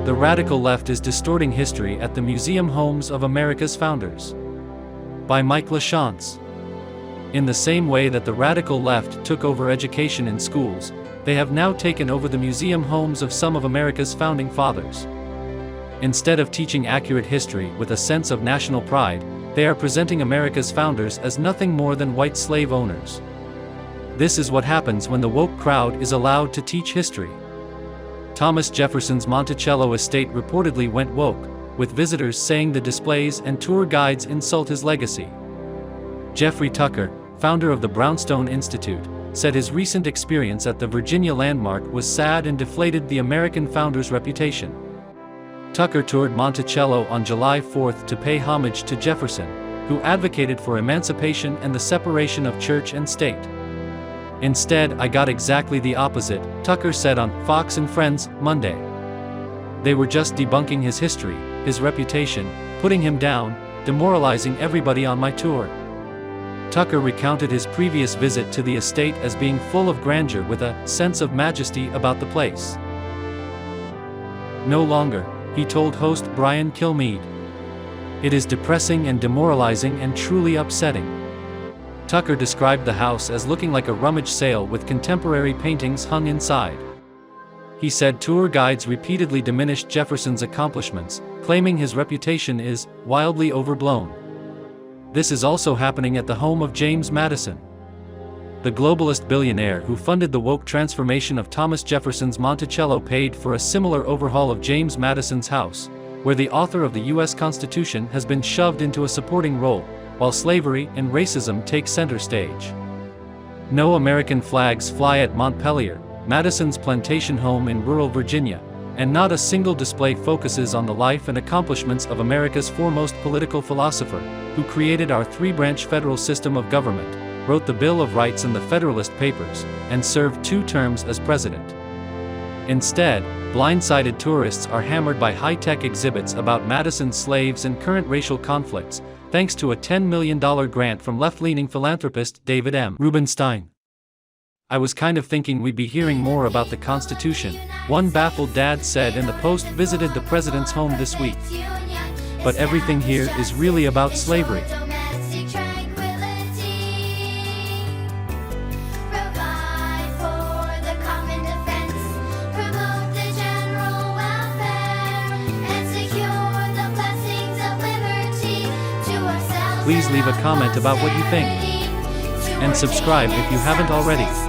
The radical left is distorting history at the Museum Homes of America's Founders. By Mike LaChance. In the same way that the radical left took over education in schools, they have now taken over the museum homes of some of America's founding fathers. Instead of teaching accurate history with a sense of national pride, they are presenting America's founders as nothing more than white slave owners. This is what happens when the woke crowd is allowed to teach history. Thomas Jefferson's Monticello estate reportedly went woke, with visitors saying the displays and tour guides insult his legacy. Jeffrey Tucker, founder of the Brownstone Institute, said his recent experience at the Virginia landmark was sad and deflated the American founders' reputation. Tucker toured Monticello on July 4 to pay homage to Jefferson, who advocated for emancipation and the separation of church and state. Instead, I got exactly the opposite, Tucker said on Fox and Friends, Monday. They were just debunking his history, his reputation, putting him down, demoralizing everybody on my tour. Tucker recounted his previous visit to the estate as being full of grandeur with a sense of majesty about the place. No longer, he told host Brian Kilmeade. It is depressing and demoralizing and truly upsetting. Tucker described the house as looking like a rummage sale with contemporary paintings hung inside. He said tour guides repeatedly diminished Jefferson's accomplishments, claiming his reputation is wildly overblown. This is also happening at the home of James Madison. The globalist billionaire who funded the woke transformation of Thomas Jefferson's Monticello paid for a similar overhaul of James Madison's house, where the author of the U.S. Constitution has been shoved into a supporting role, while slavery and racism take center stage. No American flags fly at Montpelier, Madison's plantation home in rural Virginia, and not a single display focuses on the life and accomplishments of America's foremost political philosopher, who created our three-branch federal system of government, wrote the Bill of Rights and the Federalist Papers, and served 2 terms as president. Instead, blindsided tourists are hammered by high-tech exhibits about Madison's slaves and current racial conflicts, thanks to a $10 million grant from left-leaning philanthropist David M. Rubenstein. I was kind of thinking we'd be hearing more about the Constitution, one baffled dad said, and the Post visited the president's home this week. But everything here is really about slavery. Please leave a comment about what you think. And subscribe if you haven't already.